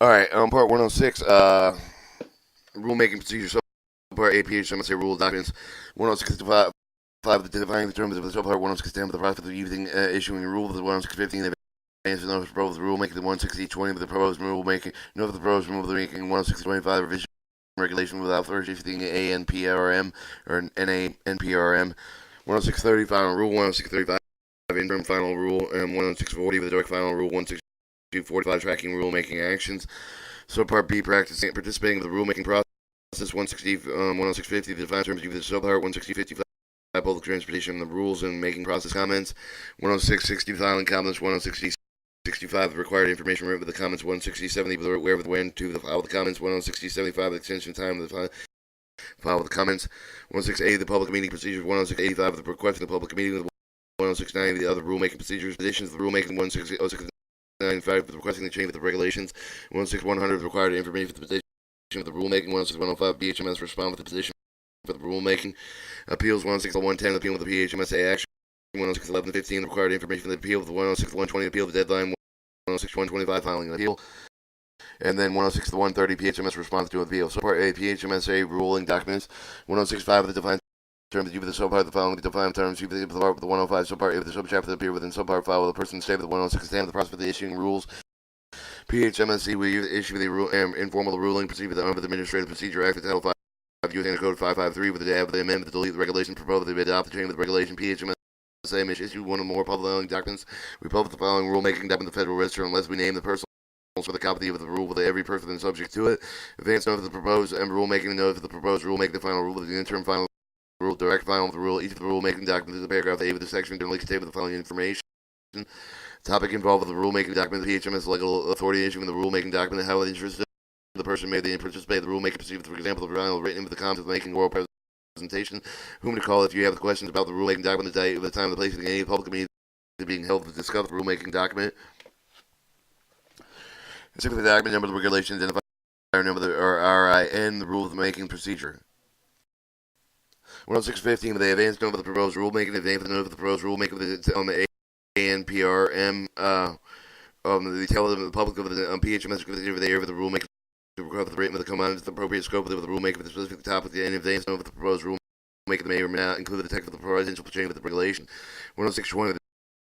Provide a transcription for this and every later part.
Alright, part 106, rulemaking procedures, subpart APH, I'm going to say rule documents, 106.5, defining the terms of the subpart 106.10 of the process of using, issuing a rule of the 106.15, the advance of notice of proposed rulemaking, the 160.20 of the proposed rulemaking, note of the proposed rulemaking, 160.25 revision regulation without first issuing ANPRM, or NANPRM, 106.30 final rule, 106.35 interim final rule, and 106.40 of the direct final rule, 162.45 tracking rulemaking actions. Subpart B, participating in the rulemaking process. 106.50, the defined terms of the subpart. 160.55, public transportation of the rules and making process comments. 106.60, filing comments. 106.65, the required information written with the comments. 160.70, where with when to file the comments. 160.75, the extension time of the file with the comments. 106.80, the public meeting procedures. 106.85, the request for the public meeting. 106.90, the other rulemaking procedures. Additions to the rulemaking. 106.95, requesting the change of the regulations. 106.100, the required information for the petition of the rulemaking. 106.105, BHMS respond with the petition for the rulemaking. Appeals. 106.110, appeal with the PHMSA action. 106.1115, the required information for the appeal. 106.120, appeal the deadline. 106.125, filing an appeal. And then 106.130, PHMS response to appeal. Subpart A, PHMSA ruling documents. 106.5, the defined terms of the subpart, the following defined terms, the 105 subpart, if the subchapter appear within subpart file, the person state of the 106 stand the process for the issuing rules. PHMSC will issue the informal ruling, proceed with the Administrative Procedure Act, Title 5, U.S. Code 553, with the amendment to delete the regulation proposed to adopt the change of the regulation. PHMSA may issue one or more public documents. We publish the following rulemaking document in the Federal Register unless we name the person for the copy of the rule with every person subject to it. Advance note of the proposed rulemaking, note of the proposed rulemaking, the final rule of the interim final rule, direct final of the rule. Each of the rulemaking documents is a paragraph A with the section generally contains the following information. Topic involved with the rulemaking document. The PHMS legal authority issuing the rulemaking document. How the interest of the person may participate in the rulemaking procedure. For example, the final written with the comments of making oral presentation. Whom to call if you have questions about the rulemaking document. The time, the place of any public meeting being held to discuss the rulemaking document. Simply the document number, the regulations, identify number, or RIN, the rule of the making procedure. 106.15, the advance note of the proposed rulemaking, advance note of the proposed rulemaking on the ANPRM, the tell of the public of the PHMS over the area of the rulemaking to recover the written with the command, the appropriate scope of the rulemaking for the specific topic, and advance note of the proposed rulemaking may or may not include the text of the presidential change of the regulation. 106.20,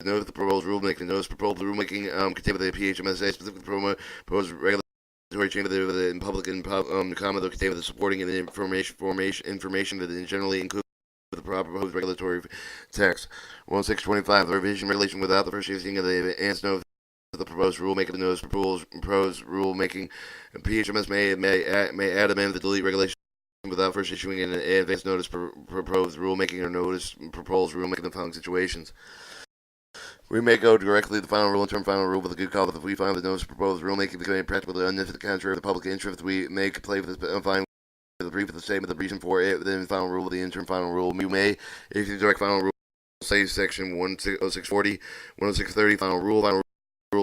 the note of the proposed rulemaking, the notice proposed rulemaking contained by the PHMSA, specifically proposed regulatory change of the public and comment that contain the supporting and the information that generally include the proper proposed regulatory text. 106.25, the revision regulation without the first issuing of the advance note of the proposed rulemaking, the notice proposed rulemaking. PHMS may add amend the delete regulation without first issuing an advance notice proposed rulemaking or notice proposed rulemaking in the following situations. We may go directly to the final rule and term final rule with a good call, but if we find the notice proposed rulemaking becoming practically unnecessary to the contrary of the public interest, we may play with this fine the brief of the statement, the reason for it, then the final rule, the interim final rule. You may issue the direct final rule, say section 106.40, 106.30, final rule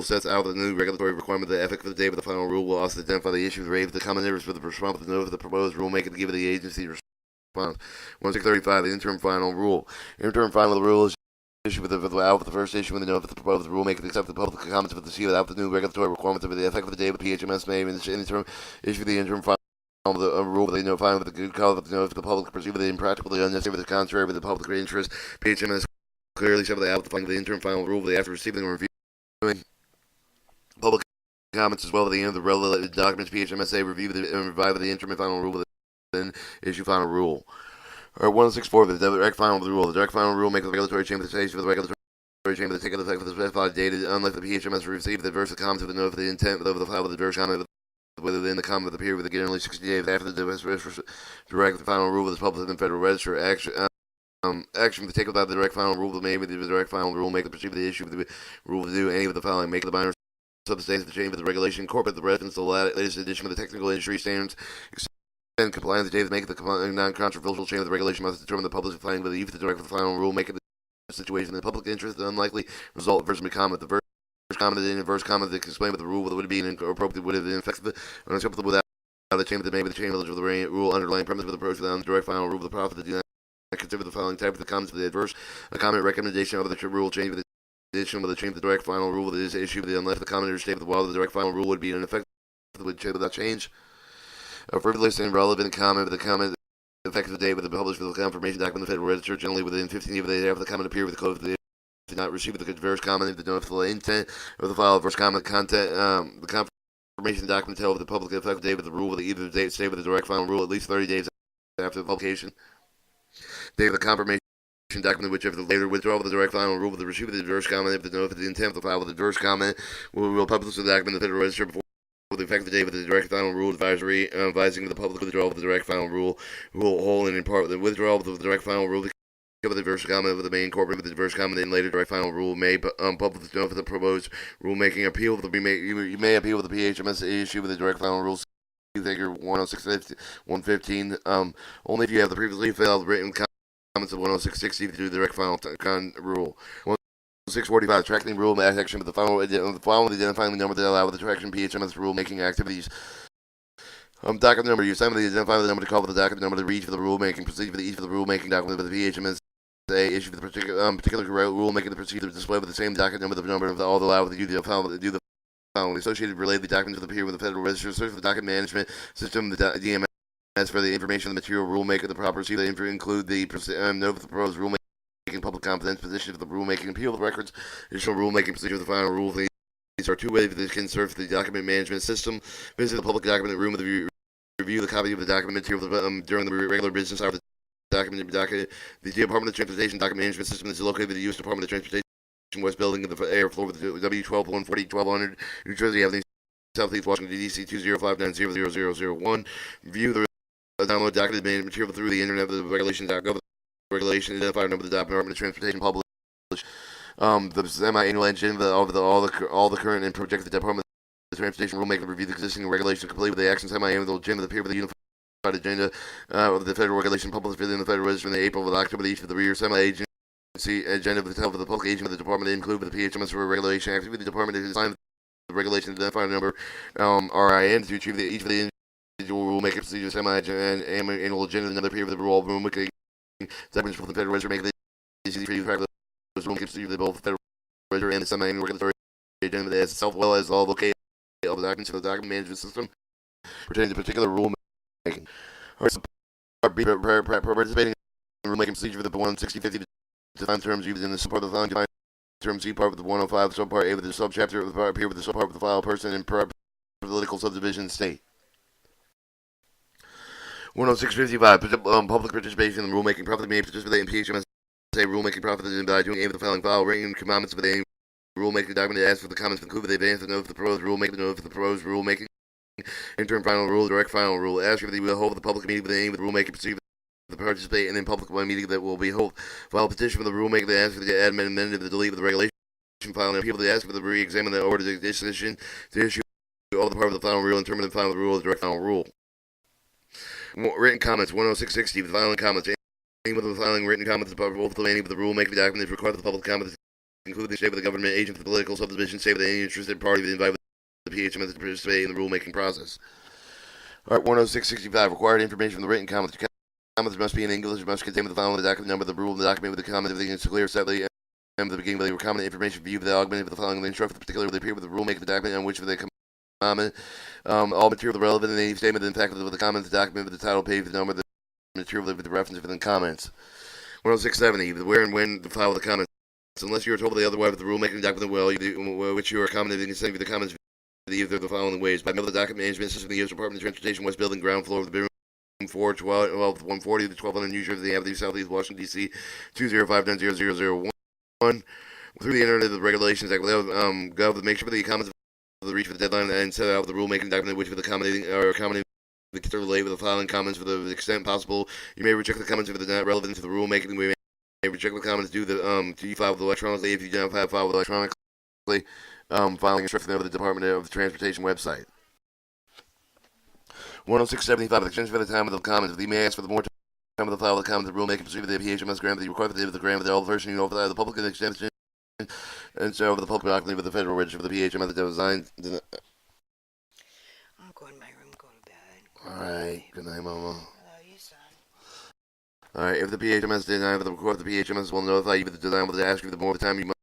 sets out the new regulatory requirement. The effect of the date of the final rule will also identify the issues raised with the commenters for the response to the note of the proposed rulemaking to give the agency response. 106.35, the interim final rule. Interim final rule is issue without the first issue with the note of the proposed rulemaking, except the public comments of the seal without the new regulatory requirements of the effect of the date of the PHMS may in the interim issue the interim final rule with the notifying with the good call of the note of the public perceive the impractically unnecessary with the contrary with the public interest. PHMS clearly set out the interim final rule after receiving and reviewing public comments as well at the end of the related documents. PHMSA review and revive the interim and final rule with then issue final rule. Or 106.4, the direct final rule. The direct final rule makes the regulatory change of the stage for the regulatory change of the take effect of the specified date unless the PHMS receive the adverse comments of the note of the intent of the file with the adverse comment within the comment of the period with the generally 60 days after the direct final rule was published in the Federal Register. Action to take about the direct final rule may be the direct final rule make the perceive the issue of the rule to do any of the following: make the minor substance the change of the regulation, incorporate the reference to the latest edition of the technical industry standards. And compliance the date make the non-controversial change of the regulation must determine the public's finding with the use of the direct final rule, making the situation in the public interest the unlikely result of versus comment. The first comment and inverse comment that can explain what the rule would be inappropriate would have been effective unacceptable without the change of the name of the change of the rule underlying premise with approach without the direct final rule of the profit that do not consider the following type of the comments of the adverse a comment recommendation of the rule change of the addition with the change of the direct final rule that is issued unless the commenter stated while the direct final rule would be in effect the without change. Frivolous and irrelevant comment with the comment effective date with the published with the confirmation document in the Federal Register generally within 15 days after the comment appear with the code of the did not receive the converse comment if the notified intent of the file verse comment content the confirmation document tell the public effective date with the rule with either the date stay with the direct final rule at least 30 days after the publication. Date of the confirmation document whichever the later withdrawal of the direct final rule with the receipt of the adverse comment if the notified intent of the file with the adverse comment will publish the document in the Federal Register before the effective date of the direct final rule advisory advising the public withdrawal of the direct final rule whole and in part with the withdrawal of the direct final rule of the adverse comment of the main corporate with the adverse comment in later direct final rule may publish the notice of the proposed rulemaking appeal of the you may appeal with the PHMS issue with the direct final rules figure 106.115 only if you have the previously filed written comments of 106.60 to do the direct final rule. 645 tracking rule action with the following identifying the number that allow the traction PHMS rulemaking activities. Document number. You assign the identify the number to call for the document number to read for the rulemaking procedure for the each of the rulemaking document for the PHMS issue for the particular rulemaking the procedure display with the same document number the number of all the allow the duty of do the following associated related documents with appear with the Federal Register search for the document management system the DMS for the information of the material rulemaker the proper procedure include the note of the proposed rulemaking public confidence position of the rulemaking appeal of the records additional rulemaking procedure of the final rule. These are two ways that can serve the document management system. Visit the public document room with the review the copy of the document material during the regular business hour of the document. The Department of Transportation document management system is located in the U.S. Department of Transportation West Building of the air floor with the W12-140-1200 New Jersey Avenue, Southeast Washington, D.C. 205900001. View the download document material through the internet with the regulations.gov. Regulation identifier number of the Department of Transportation published. The semi-annual agenda of all the current and projected Department of Transportation rulemaking review the existing regulation complete with the action semi-annual agenda appear with the unified agenda of the federal regulation published within the Federal Register in April and October each of the rear semi-agency agenda of the public agent of the department include with the PHMS for regulation activity. The department is assigned the regulation identifier number RIN to achieve each of the individual rulemaking procedures semi-annual agenda and another appear with the rulemaking documents from the Federal Register make the easy for you to track those rulemaking procedures both the Federal Register and the semi-annual regulatory agenda as itself well as all located of the documents of the document management system pertaining to particular rulemaking. Participating in rulemaking procedure for the 16050 to define terms used in the subpart of the following define terms C part with the 105 subpart A with the subchapter of the appear with the subpart with the file person and political subdivision state. 106.55 public participation in the rulemaking profit may participate in PHMS rulemaking profit by doing any of the following file rating comments with a rulemaking document ask for the comments include the advance the note for the proposed rulemaking the note for the proposed rulemaking interim final rule direct final rule ask for the will hold the public meeting with the aim of the rulemaking procedure the participate in public meeting that will be held file petition for the rulemaking that ask for the admin amendment of the delete of the regulation file and people that ask for the re-examine the order decision to issue all the part of the final rule and determine the final rule the direct final rule. Written comments 106.60 the filing comments any with the filing written comments about both the any of the rulemaking document is required for the public comments including state with the government agent the political subdivision state with any interested party that invite the PHMS to participate in the rulemaking process. Alright, 106.65 required information from the written comments. Comments must be in English, must contain the following the document number, the rule, the document with the comment, everything is clear, setly, and the beginning of the comment information view of the augment with the following the instruction, particularly appear with the rulemaking the document on which they comment, all material relevant in any statement, in fact, with the comments, the document with the title page, the number, the material with the reference within comments. 106.70 the where and when to file the comments. Unless you are told the otherwise with the rulemaking document, which you are commenting, you can send the comments either of the following ways by mail the document management system, the U.S. Department of Transportation, West Building, ground floor of the building. 140 to 1200 New Jersey Avenue, Southeast Washington, D.C. 205900001. Through the internet, the regulations act gov. Make sure the comments of the reach for the deadline and set out the rulemaking document, which with accommodating the consider relate with the filing comments for the extent possible. You may reject the comments if they're not relevant to the rulemaking. We may reject the comments due to you file with electronically if you don't have filed with electronically. Filing instruction over the Department of Transportation website. 106.75 extension for the time of the comments. If you may ask for the more time of the file of the comments, the rulemaking procedure the PHMS grant that you require the grant that all version you notify the public in extension and so over the public document with the Federal Register for the PHMS that designed. I'm going to my room, go to bed. Alright, good night, Mama. I love you, son. Alright, if the PHMS denies the request, the PHMS will notify you of the design will ask you for the more time you must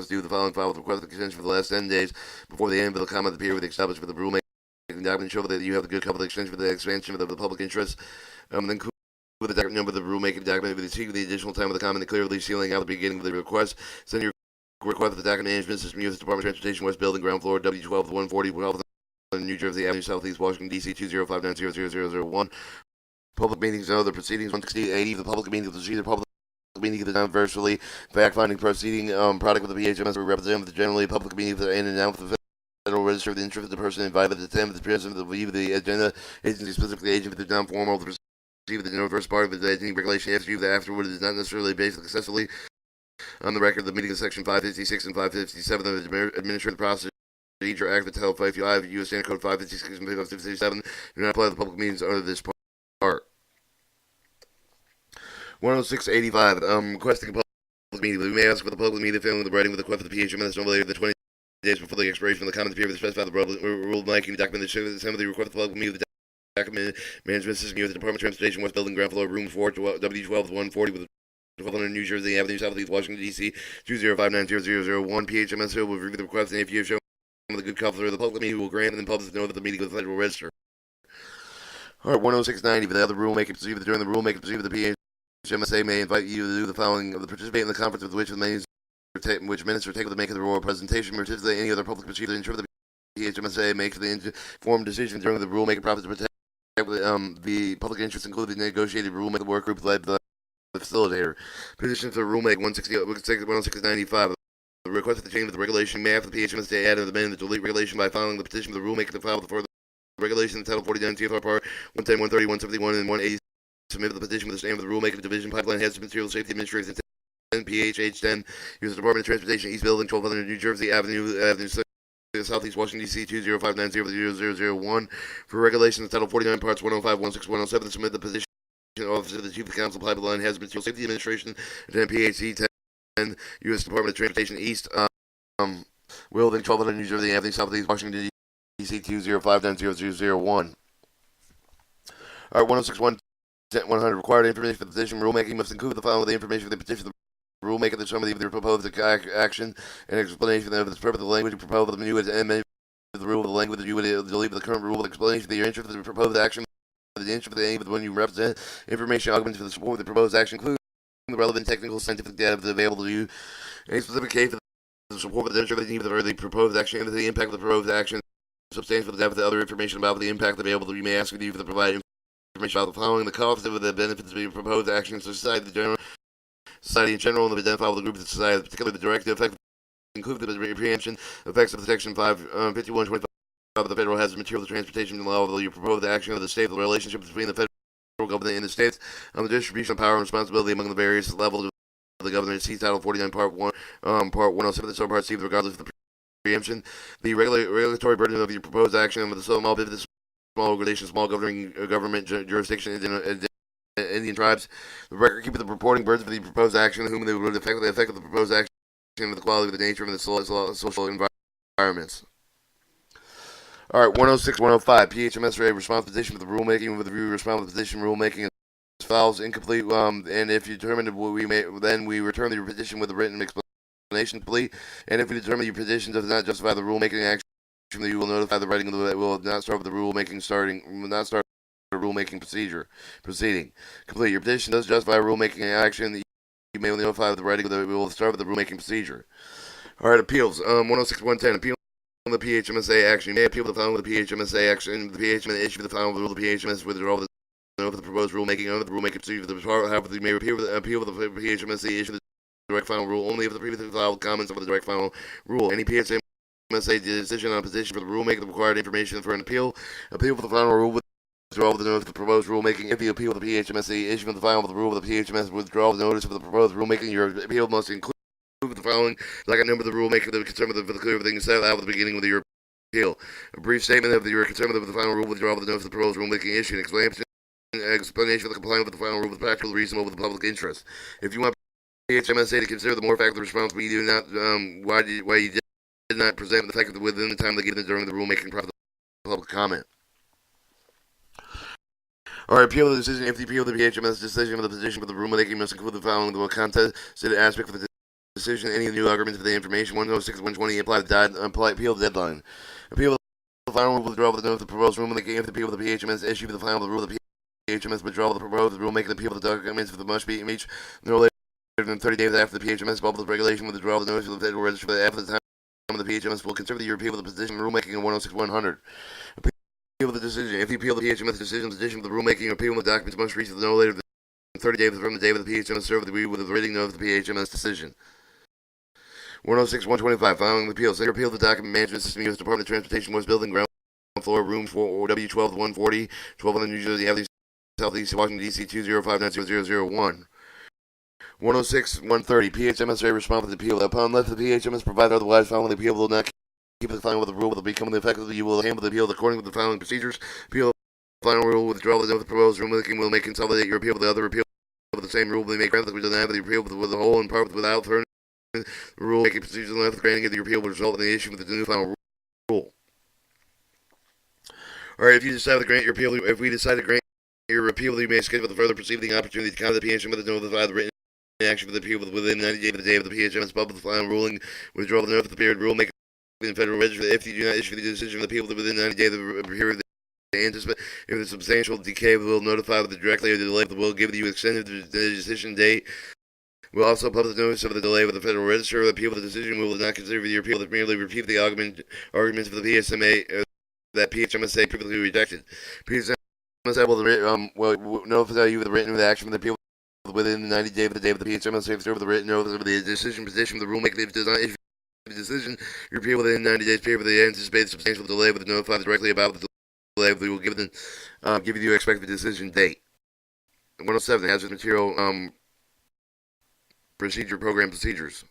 do the following file with the request of extension for the last 10 days before the end of the comment appear with the established for the rulemaking document show that you have the good cover the extension for the expansion of the public interest. Then with the document number of the rulemaking document with the additional time of the comment clearly sealing out the beginning of the request. Send your request for the document management system, U.S. Department of Transportation, West Building, ground floor, W12 140, New Jersey Avenue, Southeast, Washington, D.C. 205900001. Public meetings and other proceedings 16080. The public meeting of the public meeting of the non-virtually fact-finding proceeding product of the PHMS representative generally public meeting of the in and out of the Federal Register of the interest of the person invited at the time of the president of the agenda agency specifically agent for the non-formal the the first part of the dating regulation after that afterward is not necessarily based successfully on the record of the meeting of section 556 and 557 of the Administrative Procedure Act of Title 5 U.S. Standard Code 556 and 557 do not apply to the public meetings under this part. 10685. Requesting a public meeting. We may ask for the public meeting filling the writing with the request for the PHMS no later than 20 days before the expiration of the comment period to specify the rulemaking document that shows some of the request for the public meeting of the document management system of the Department of Transportation, West Building, ground floor, room 4, W12 140 with 1200 New Jersey Avenue, Southeast, Washington, D.C. 205900001. PHMS will review the request, and if you have shown the good cover, the public meeting will grant and then publish the note of the meeting with the Federal Register. Alright, 10690. For the other rulemaking procedure, during the rulemaking procedure, the PHMSA may invite you to do the following: to participate in the conference with which minutes are taken with the make of the oral presentation, participate in any other public procedure, ensure the PHMSA makes the informed decision during the rulemaking process to protect the public interest, including the negotiated rulemaking work group led by the facilitator. Petition for rulemaking 10695. The request for the change of the regulation may have the PHMSA add or amend the delete regulation by filing the petition for the rulemaking to file the further regulation in Title 49 TFR Part 110, 130, 171, and 180. Submit the petition with the stamp of the rulemaking division pipeline hazard material safety administration 10 PHH 10 U.S. Department of Transportation East Building 1200 New Jersey Avenue Southeast Washington D.C. 205900001 for regulations of Title 49 Parts 105, 106, 107. Submit the petition office of the Chief of Council Pipeline Hazard Material Safety Administration 10 PHC 10 U.S. Department of Transportation East Building 1200 New Jersey Avenue Southeast Washington D.C. 205900001. All right, 1061. 100 required information for the petition rulemaking must include the following: the information for the petition, the rulemaking, the summary of the proposed action, and explanation of the purpose of the language proposed with the new amendment of the rule of the language you would delete the current rule, explanation of your interest in the proposed action, the interest of the aim of the one you represent, information augments for the support of the proposed action, including the relevant technical scientific data available to you, any specific case for the support of the interest of the need for the proposed action, and the impact of the proposed action, substantial depth of the other information about the impact available to you may ask you for the provided information about the following: the cost of the benefits of the proposed actions to society in general, and the identifiable the group of the society, particularly the direct effect, including the preemption effects of Section 5125 of the Federal Hazard Material Transportation Law, of the proposed action of the state, the relationship between the federal government and the states, on the distribution of power and responsibility among the various levels of the government. See Title 49 Part 1, Part 107, the Subpart C, regardless of the preemption, the regulatory burden of your proposed action of the small business, small organization, small government jurisdiction, Indian tribes, the record keeping the reporting burdens of the proposed action, whom they would affect the effect of the proposed action, and the quality of the nature of the social environments. All right, 106, 105. PHMS response petition for the rulemaking with the review response petition rulemaking files incomplete. And if you determine that then we return the petition with a written explanation complete. And if we determine your petition does not justify the rulemaking action, you will notify the writing that will not start with the rulemaking will not start a rulemaking proceeding. Complete. Your petition does justify a rulemaking action. You may notify the writing that will start with the rulemaking procedure. All right, appeals. 106, 110. Appeal on the PHMSA action. You may appeal the following with the PHMSA action. The PHMSA issue the following rule. The PHMS withdraw the note for the proposed rulemaking under the rulemaking procedure. The department, however, you may appeal with the PHMSA issue the direct final rule only if the previously filed comments of the direct final rule. Any PHMSA decision on a petition for the rulemaking the required information for an appeal. Appeal for the final rule. Withdraw the notice of the proposed rulemaking. If you appeal the PHMSA issue the final of the rule of the PHMS withdraw the notice of the proposed rulemaking, your appeal must include the following: like a number of the rulemaking, the concern with the clear everything set out at the beginning of your appeal. A brief statement of your concern with the final rule withdraw the notice of the proposed rulemaking issue. Explanation of the compliance with the final rule with practical reasonable with the public interest. If you want PHMSA to consider the more factual response, but you do not, why you did not present the fact that within the time they given during the rulemaking process, public comment. All right, appeal the decision. If the appeal of the PHMS decision of the petition for the rulemaking must include the following: the contested aspect of the decision, any new arguments for the information. 106, 120 apply appeal deadline. Appeal the final rule withdrawal of the notice of the proposed rulemaking if the appeal of the PHMS issue the final rule of the PHMS withdrawal of the proposed rulemaking the appeal of the documents for the must be reached no later than 30 days after the PHMS published regulation withdrawal of the notice of the Federal Register after the time of the PHMS will consider the appeal of the position rulemaking in 106-100. Appeal of the decision. If the appeal of the PHMS decision addition of the rulemaking or appeal of the documents must reach no later than 30 days from the day of the PHMS served with the reading of the PHMS decision. 106-125. Following the appeal, say appeal of the document management system U.S. Department of Transportation West Building, ground floor, room 4, W12-140, 1200 New Jersey Avenue, Southeast Washington, D.C. 205900001. 106-130. PHMSA respond to the appeal. Upon let the PHMS provide otherwise, following the appeal will not keep the final with the rule will become effective. You will handle the appeal according to the following procedures. Appeal final rule withdrawal of the proposed rulemaking will make consolidate your appeal with the other appeal of the same rule. They make granted we deny the appeal with the whole and part without turning the rule making procedures unless the granting of the appeal will result in the issue with the new final rule. Alright, if you decide to grant your appeal, if we decide to grant your appeal, you may schedule the further proceeding opportunity to contact the PHM with the notify the written action for the appeal within 90 days of the day of the PHM's public final ruling. Withdraw the notice of the period rule making in Federal Register if you do not issue the decision of the appeal within 90 days of the period. Anticipate if the substantial decay will notify with the directly or the delay will give you extended the decision date. We'll also publish notice of the delay with the Federal Register. The appeal of the decision we will not consider the appeal that merely repeat the arguments of the PSMA that PHMSA previously rejected. PHMSA will notify you of the written action of the appeal within 90 days of the day of the PHMSA serve the written notice of the decision position of the rulemaking if it does not issue the decision. Your appeal within 90 days period of the anticipated substantial delay with notified directly about the delay. We will give you the expected decision date. 107 hazardous material procedure program procedures.